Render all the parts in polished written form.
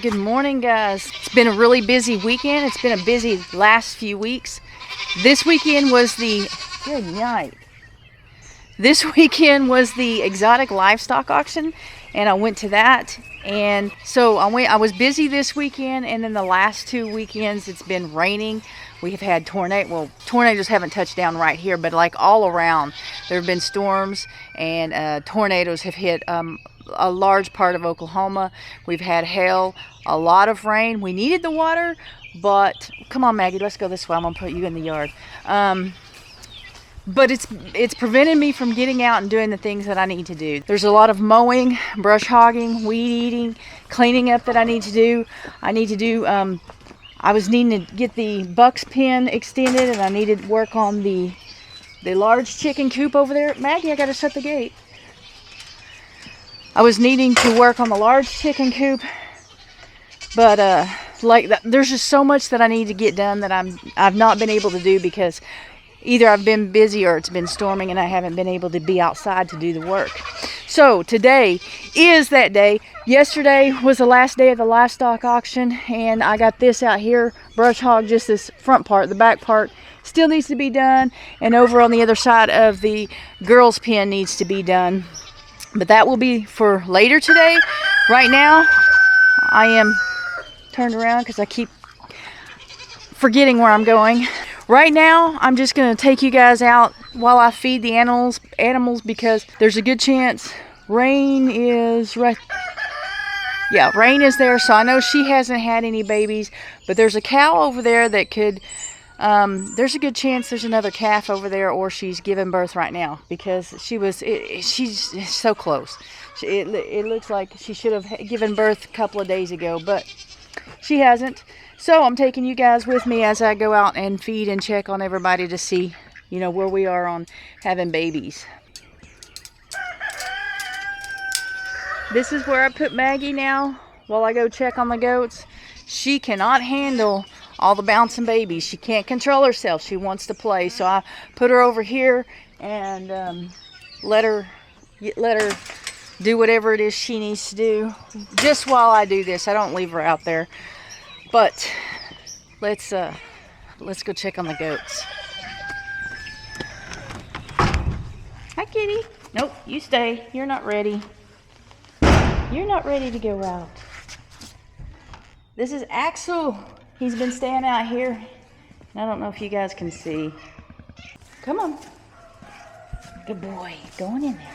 Good morning, guys. It's been a really busy weekend. It's been a busy last few weeks. This weekend was the good night. This weekend was the exotic livestock auction, and I went to that. And so I was busy this weekend, and then the last 2 weekends it's been raining. We have had tornadoes haven't touched down right here, but like all around, there have been storms and tornadoes have hit a large part of Oklahoma. We've had hail, a lot of rain. We needed the water, but come on, Maggie, let's go this way. I'm gonna put you in the yard. But it's prevented me from getting out and doing the things that I need to do. There's a lot of mowing, brush hogging, weed eating, cleaning up that I need to do. I was needing to get the buck's pen extended, and I needed work on the large chicken coop over there. Maggie, I gotta shut the gate. I was needing to work on the large chicken coop, but there's just so much that I need to get done that I've not been able to do because either I've been busy or it's been storming and I haven't been able to be outside to do the work. So today is that day. Yesterday was the last day of the livestock auction, and I got this out here, brush hog, just this front part. The back part still needs to be done, and over on the other side of the girls' pen needs to be done. But that will be for later today. Right now, I am turned around because I keep forgetting where I'm going. Right now, I'm just going to take you guys out while I feed the animals because there's a good chance rain is right. Yeah, rain is there, so I know she hasn't had any babies, but there's a cow over there that could, there's a good chance there's another calf over there, or she's giving birth right now because she's so close. It looks like she should have given birth a couple of days ago, but she hasn't. So I'm taking you guys with me as I go out and feed and check on everybody to see, where we are on having babies. This is where I put Maggie now while I go check on the goats. She cannot handle all the bouncing babies. She can't control herself. She wants to play. So I put her over here and let her do whatever it is she needs to do. Just while I do this, I don't leave her out there. But let's go check on the goats. Hi, kitty. Nope, you stay. You're not ready. You're not ready to go out. This is Axel. He's been staying out here. I don't know if you guys can see. Come on. Good boy. Going in there.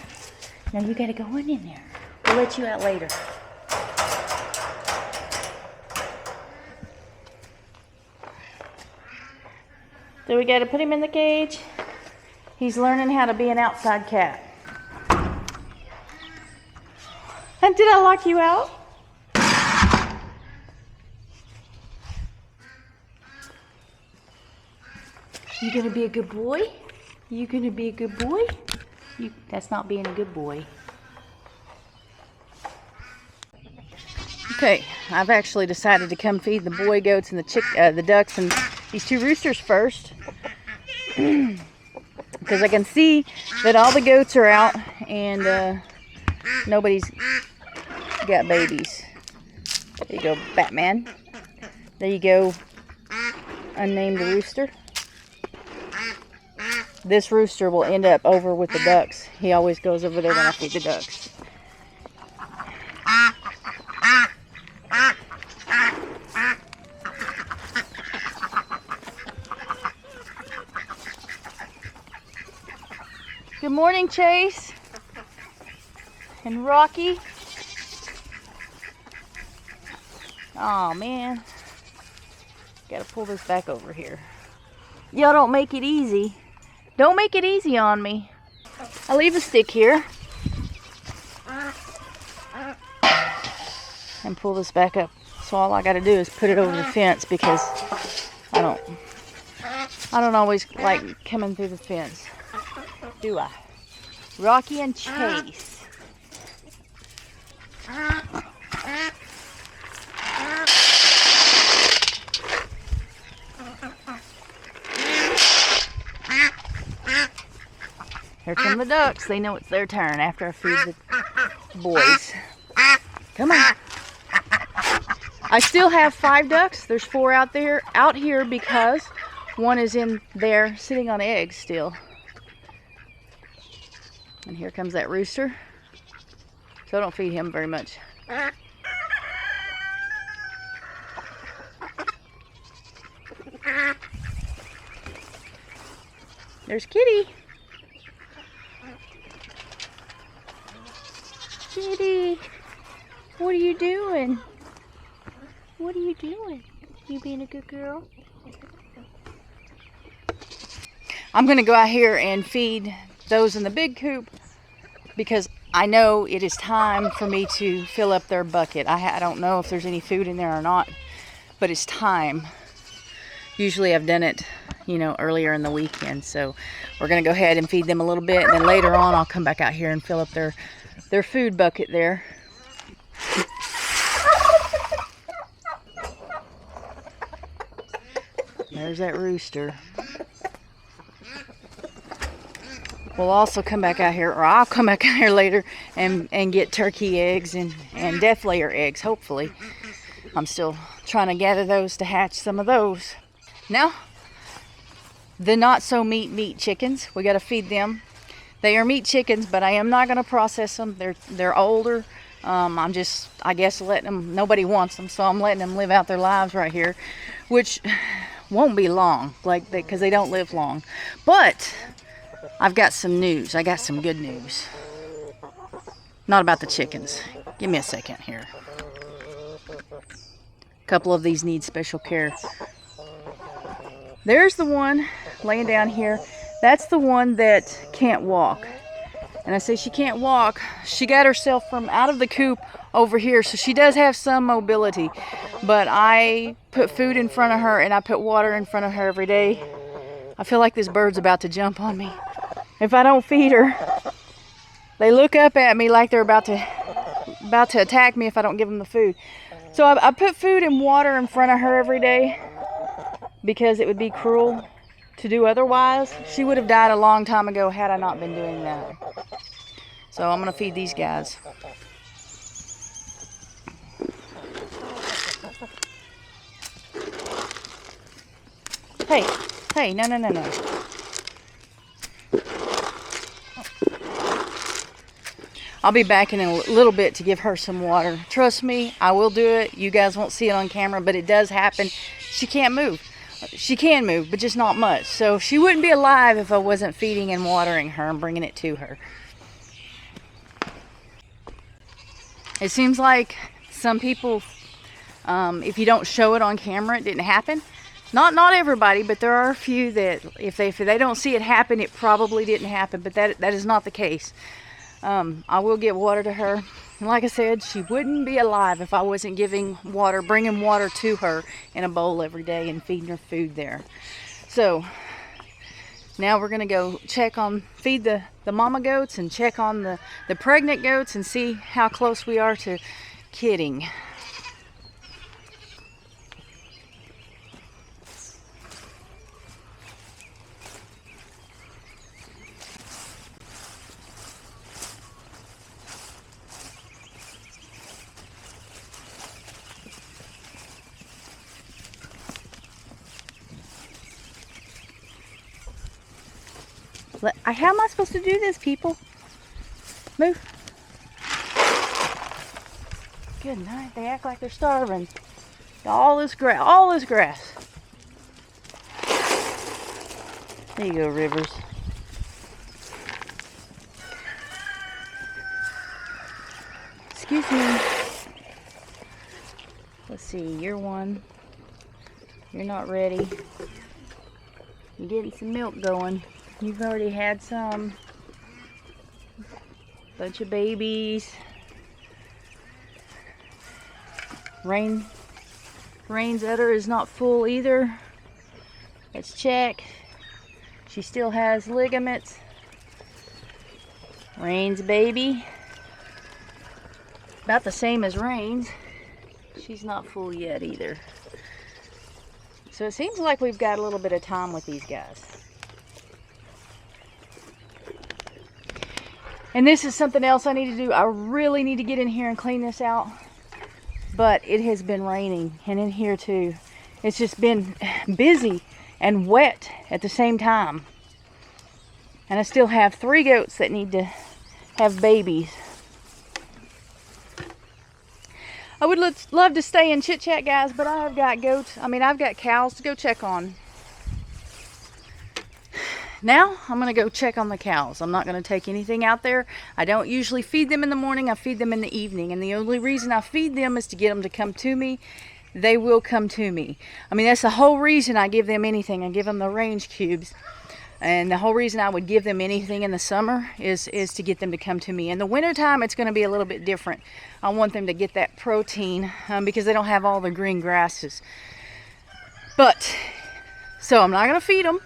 Now you gotta go in there. We'll let you out later. So we gotta put him in the cage. He's learning how to be an outside cat. And did I lock you out? You gonna be a good boy? You gonna be a good boy? That's not being a good boy. Okay, I've actually decided to come feed the boy goats and the ducks and these 2 roosters first. Because I can see that all the goats are out and nobody's got babies. There you go, Batman. There you go, unnamed rooster. This rooster will end up over with the ducks. He always goes over there when I feed the ducks. Good morning, Chase and Rocky. Oh man, gotta pull this back over here. Y'all don't make it easy. Don't make it easy on me. I'll leave a stick here and pull this back up. So all I gotta do is put it over the fence because I don't always like coming through the fence. Do I? Rocky and Chase. Here come the ducks. They know it's their turn after I feed the boys. Come on. I still have 5 ducks. There's 4 out here because one is in there sitting on eggs still. And here comes that rooster. So I don't feed him very much. There's Kitty. Kitty, what are you doing? What are you doing? You being a good girl? I'm gonna go out here and feed those in the big coop because I know it is time for me to fill up their bucket. I don't know if there's any food in there or not, but it's time. Usually I've done it, you know, earlier in the weekend. So we're gonna go ahead and feed them a little bit, and then later on I'll come back out here and fill up their food bucket there. There's that rooster. We'll also come back out here, or I'll come back out here later and get turkey eggs and death layer eggs, hopefully. I'm still trying to gather those to hatch some of those. Now, the not so meat chickens, we got to feed them. They are meat chickens, but I am not going to process them. They're older. I'm just, I guess, letting them, nobody wants them, so I'm letting them live out their lives right here, which won't be long, like, because they don't live long. But I've got some news. I got some good news. Not about the chickens. Give me a second here. A couple of these need special care. There's the one laying down here. That's the one that can't walk. And I say she can't walk. She got herself from out of the coop over here, so she does have some mobility. But I put food in front of her and I put water in front of her every day. I feel like this bird's about to jump on me. If I don't feed her, they look up at me like they're about to attack me if I don't give them the food. So I put food and water in front of her every day because it would be cruel to do otherwise. She would have died a long time ago had I not been doing that. So I'm gonna feed these guys. Hey, no. I'll be back in a little bit to give her some water. Trust me, I will do it. You guys won't see it on camera, but it does happen. She can't move. She can move, but just not much. So she wouldn't be alive if I wasn't feeding and watering her and bringing it to her. It seems like some people, if you don't show it on camera, it didn't happen. Not everybody, but there are a few that if they don't see it happen, it probably didn't happen. But that is not the case. I will get water to her. And like I said, she wouldn't be alive if I wasn't giving water, bringing water to her in a bowl every day and feeding her food there. So now we're gonna go feed the mama goats and check on the pregnant goats and see how close we are to kidding. How am I supposed to do this, people? Move. Good night. They act like they're starving. All this grass. There you go, Rivers. Excuse me. Let's see, you're one. You're not ready. You're getting some milk going. You've already had some. Bunch of babies. Rain's udder is not full either. Let's check. She still has ligaments. Rain's baby. About the same as Rain's. She's not full yet either. So it seems like we've got a little bit of time with these guys. And this is something else I need to do. I really need to get in here and clean this out. but it has been raining, and in here too. It's just been busy and wet at the same time. And I still have 3 goats that need to have babies. I would love to stay and chit chat, guys, but I've got goats. I've got cows to go check on. Now I'm going to go check on the cows. I'm not going to take anything out there. I don't usually feed them in the morning. I feed them in the evening. And the only reason I feed them is to get them to come to me. They will come to me. That's the whole reason I give them anything. I give them the range cubes. And the whole reason I would give them anything in the summer is to get them to come to me. In the wintertime, it's going to be a little bit different. I want them to get that protein because they don't have all the green grasses. So I'm not going to feed them.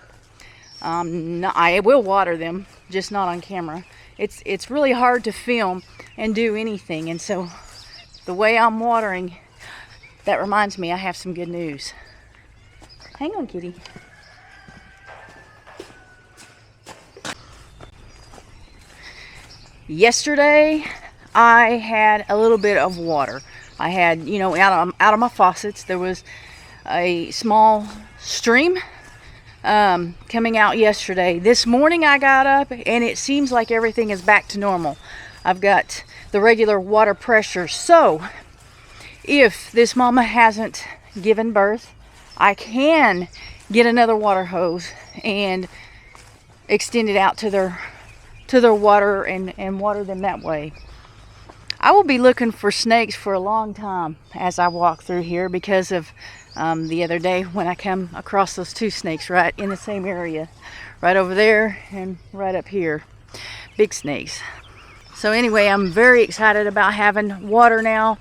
I will water them, just not on camera. It's really hard to film and do anything, and so the way I'm watering, that reminds me I have some good news. Hang on, kitty. Yesterday I had a little bit of water. I had, out of my faucets, there was a small stream coming out yesterday. This morning I got up and it seems like everything is back to normal. I've got the regular water pressure. So if this mama hasn't given birth, I can get another water hose and extend it out to their water and water them that way. I will be looking for snakes for a long time as I walk through here because of the other day when I come across those 2 snakes right in the same area, right over there and right up here. Big snakes. So anyway, I'm very excited about having water now.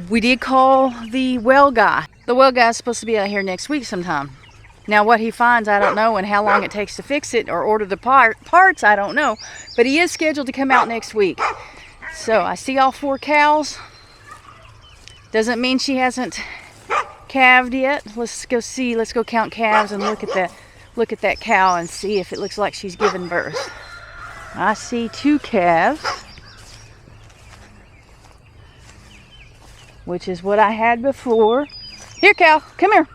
We did call the well guy. The well guy is supposed to be out here next week sometime. Now what he finds, I don't know, and how long it takes to fix it or order the parts, I don't know. But he is scheduled to come out next week. So I see all 4 cows. Doesn't mean she hasn't calved yet. Let's go count calves and look at that cow and see if it looks like she's given birth. I see 2 calves, which is what I had before. Here, cow, come here.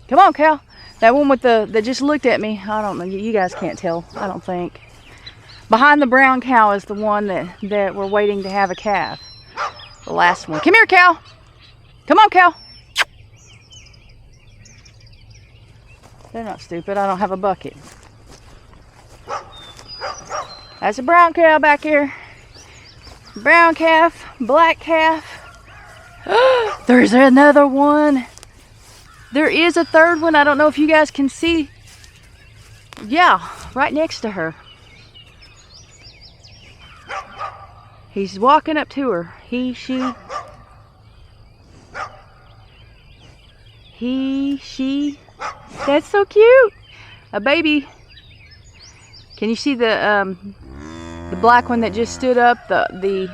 Come on, cow. That one that just looked at me, I don't know, you guys can't tell, I don't think. Behind the brown cow is the one that we're waiting to have a calf. The last one. Come here, cow. Come on, cow. They're not stupid. I don't have a bucket. That's a brown cow back here. Brown calf, black calf. There's another one. There is a third one. I don't know if you guys can see. Yeah, right next to her. He's walking up to her. He, she. That's so cute. A baby. Can you see the black one that just stood up? The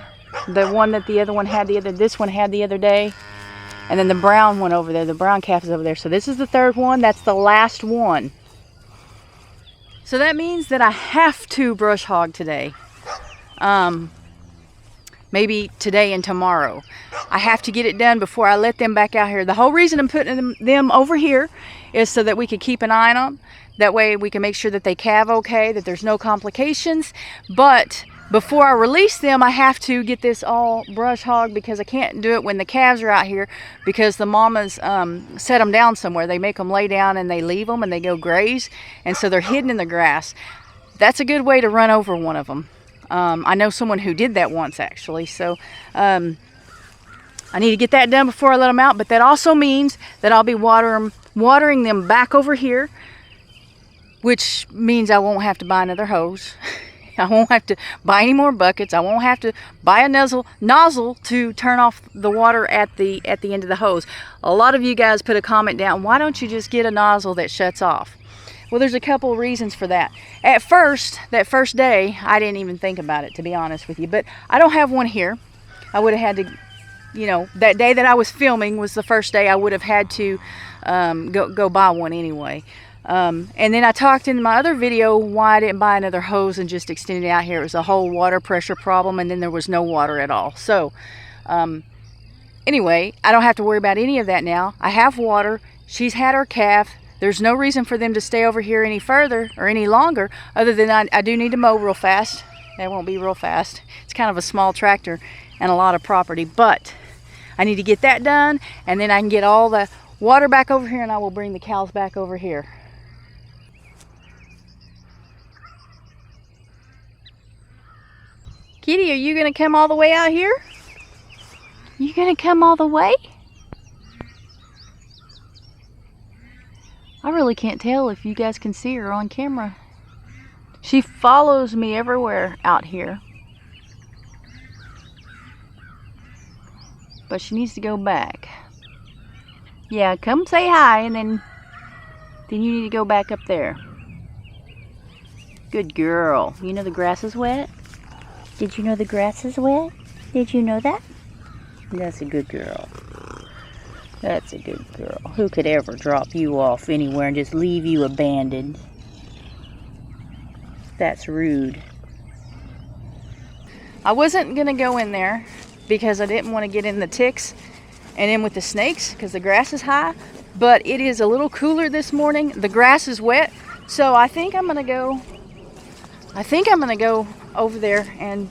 one that the other one had this one had the other day. And then the brown one over there, the brown calf is over there. So this is the third one. That's the last one. So that means that I have to brush hog today. Maybe today and tomorrow. I have to get it done before I let them back out here. The whole reason I'm putting them over here is so that we can keep an eye on them. That way we can make sure that they calve okay, that there's no complications. But before I release them, I have to get this all brush hogged because I can't do it when the calves are out here because the mamas set them down somewhere. They make them lay down and they leave them and they go graze. And so they're hidden in the grass. That's a good way to run over one of them. I know someone who did that once actually. So I need to get that done before I let them out. But that also means that I'll be watering them back over here, which means I won't have to buy another hose. I won't have to buy any more buckets. I won't have to buy a nozzle to turn off the water at the end of the hose. A lot of you guys put a comment down, why don't you just get a nozzle that shuts off? Well, there's a couple of reasons for that. At first, that first day, I didn't even think about it, to be honest with you. But I don't have one here. I would have had to, that day that I was filming was the first day I would have had to go buy one anyway. And then I talked in my other video why I didn't buy another hose and just extend it out here. It was a whole water pressure problem, and then there was no water at all. So anyway, I don't have to worry about any of that now. I have water. She's had her calf. There's no reason for them to stay over here any further or any longer, other than I do need to mow real fast. That won't be real fast. It's kind of a small tractor and a lot of property, but I need to get that done, and then I can get all the water back over here, and I will bring the cows back over here. Kitty, are you gonna come all the way out here? You gonna come all the way? I really can't tell if you guys can see her on camera. She follows me everywhere out here. But she needs to go back. Yeah, come say hi, and then you need to go back up there. Good girl. You know the grass is wet? Did you know the grass is wet? Did you know that? That's a good girl. That's a good girl. Who could ever drop you off anywhere and just leave you abandoned? That's rude. I wasn't going to go in there because I didn't want to get in the ticks and in with the snakes because the grass is high. But it is a little cooler this morning. The grass is wet. So I think I'm going to go over there and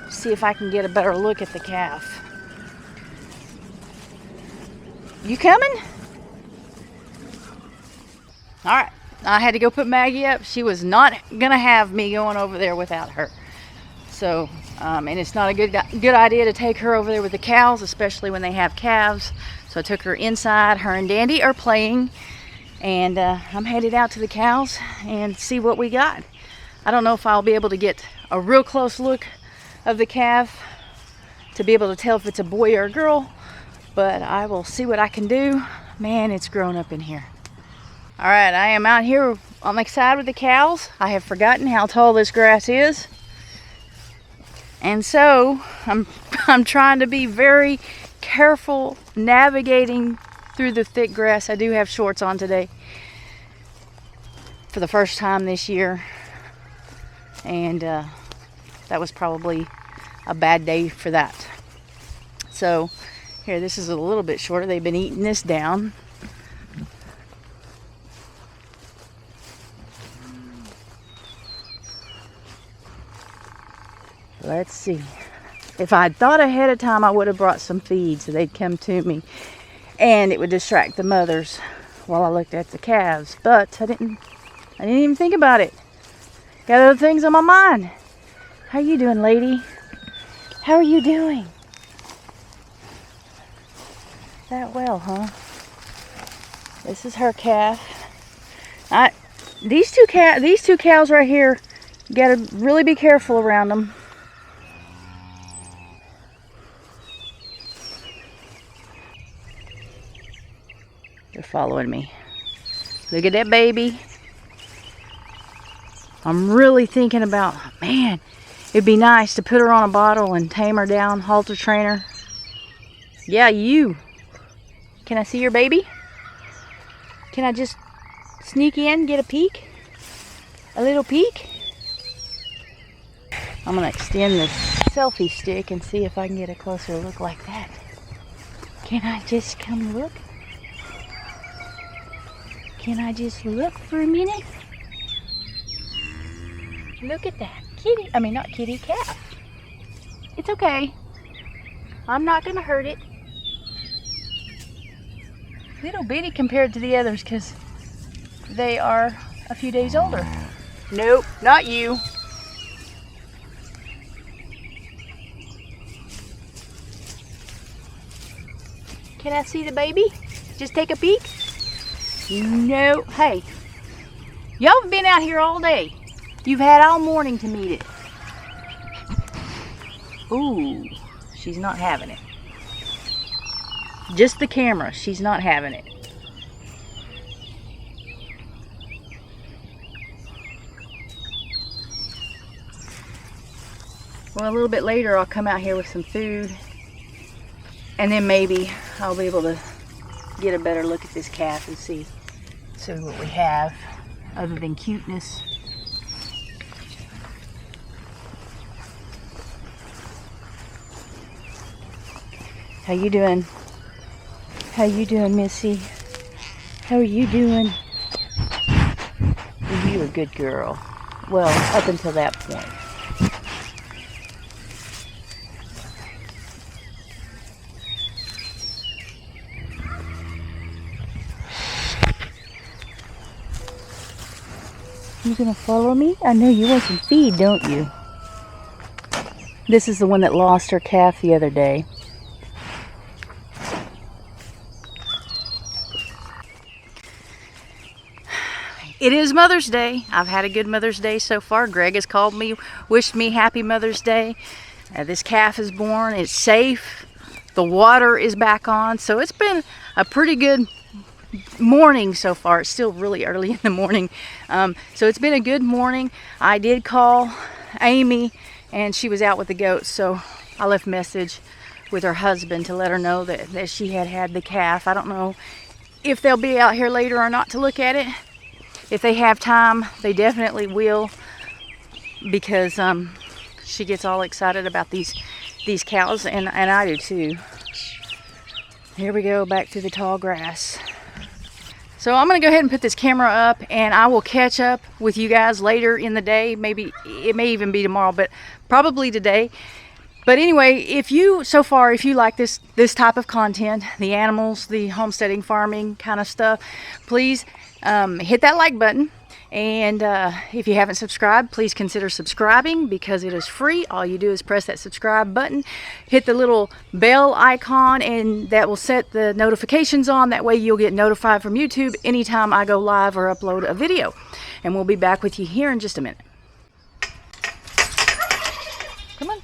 see if I can get a better look at the calf. You coming? All right. I had to go put Maggie up. She was not gonna have me going over there without her. So, and it's not a good idea to take her over there with the cows, especially when they have calves. So I took her inside. Her and Dandy are playing, and I'm headed out to the cows and see what we got. I don't know if I'll be able to get a real close look of the calf to be able to tell if it's a boy or a girl, but I will see what I can do. Man, it's grown up in here. All right, I am out here on the side with the cows. I have forgotten how tall this grass is. And so I'm trying to be very careful navigating through the thick grass. I do have shorts on today for the first time this year. And that was probably a bad day for that. So here, this is a little bit shorter. They've been eating this down. Let's see. If I had thought ahead of time, I would have brought some feed so they'd come to me. And it would distract the mothers while I looked at the calves. But I didn't even think about it. Got other things on my mind. How you doing, lady? How are you doing? That well, huh? This is her calf. These two cows right here, you gotta really be careful around them. They're following me. Look at that baby. I'm really thinking about, man, it'd be nice to put her on a bottle and tame her down, halter train her. Yeah, you. Can I see your baby? Can I just sneak in, get a peek? A little peek? I'm gonna extend this selfie stick and see if I can get a closer look like that. Can I just come look? Can I just look for a minute? Look at that. Kitty, I mean not kitty, calf. It's okay. I'm not gonna hurt it. Little bitty compared to the others because they are a few days older. Nope, not you. Can I see the baby? Just take a peek? No. Hey, y'all have been out here all day. You've had all morning to meet it. Ooh, she's not having it. Just the camera, she's not having it. Well, a little bit later I'll come out here with some food, and then maybe I'll be able to get a better look at this calf and see what we have other than cuteness. How you doing? How you doing, Missy? How are you doing? You're a good girl. Well, up until that point. You gonna follow me? I know you want some feed, don't you? This is the one that lost her calf the other day. It is Mother's Day. I've had a good Mother's Day so far. Greg has called me, wished me happy Mother's Day. This calf is born. It's safe. The water is back on. So it's been a pretty good morning so far. It's still really early in the morning. So it's been a good morning. I did call Amy and she was out with the goats. So I left a message with her husband to let her know that she had the calf. I don't know if they'll be out here later or not to look at it. If they have time, they definitely will, because she gets all excited about these cows, and I do too. Here we go, back to the tall grass. So I'm going to go ahead and put this camera up, and I will catch up with you guys later in the day. Maybe it may even be tomorrow, but probably today. But anyway, if you like this type of content, the animals, the homesteading, farming kind of stuff, please hit that like button. And if you haven't subscribed, please consider subscribing, because it is free. All you do is press that subscribe button, hit the little bell icon, and that will set the notifications on. That way you'll get notified from YouTube anytime I go live or upload a video. And we'll be back with you here in just a minute. Come on.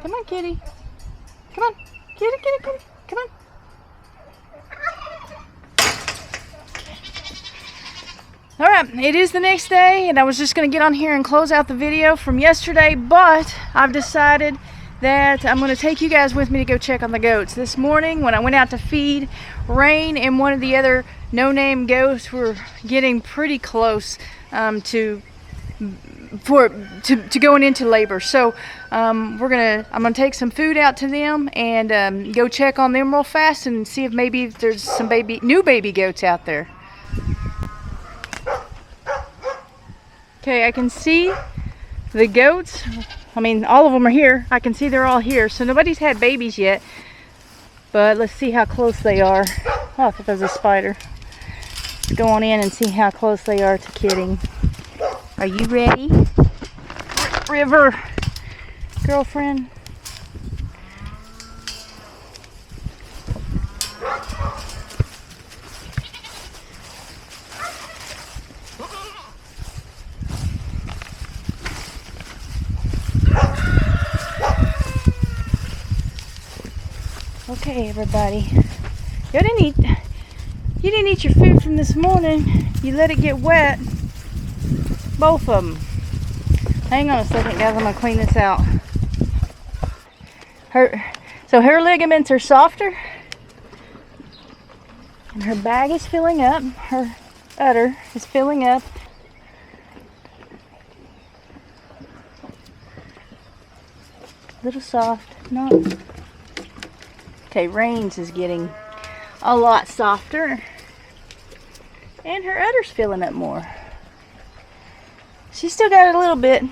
Come on, kitty. Come on. Kitty, kitty, kitty. Come on. Alright, it is the next day, and I was just going to get on here and close out the video from yesterday, but I've decided that I'm going to take you guys with me to go check on the goats. This morning, when I went out to feed, Rain and one of the other no-name goats were getting pretty close to going into labor. So I'm gonna take some food out to them and go check on them real fast and see if maybe there's some new baby goats out there. Okay, I can see the goats. I mean, all of them are here. I can see they're all here. So nobody's had babies yet. But let's see how close they are. Oh, I thought that was a spider. Let's go on in and see how close they are to kidding. Are you ready? River, girlfriend. Okay, everybody. You didn't eat your food from this morning. You let it get wet. Both of them. Hang on a second, guys. I'm gonna clean this out. So her ligaments are softer, and her bag is filling up. Her udder is filling up. A little soft, not. Okay, Rain's is getting a lot softer, and her udder's filling up more. She's still got a little bit.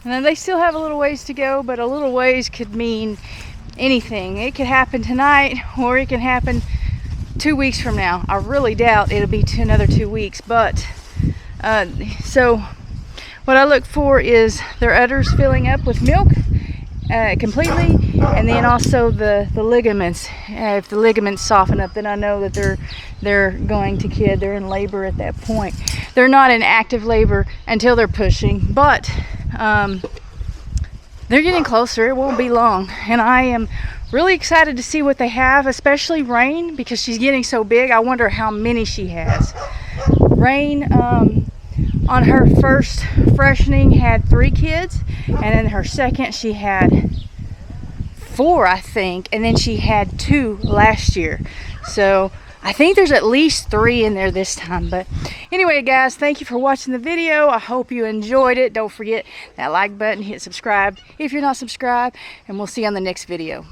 And then they still have a little ways to go, but a little ways could mean anything. It could happen tonight, or it can happen 2 weeks from now. I really doubt it'll be another 2 weeks, but so what I look for is their udders filling up with milk completely, and then also the ligaments. If the ligaments soften up, then I know that they're going to kid. They're in labor at that point. They're not in active labor until they're pushing, but they're getting closer. It won't be long, and I am really excited to see what they have, especially Rain, because she's getting so big. I wonder how many she has. Rain, on her first freshening, had 3 kids, and then her second she had 4, I think, and then she had 2 last year. So I think there's at least 3 in there this time. But anyway, guys, thank you for watching the video. I hope you enjoyed it. Don't forget that like button, hit subscribe if you're not subscribed, and we'll see you on the next video.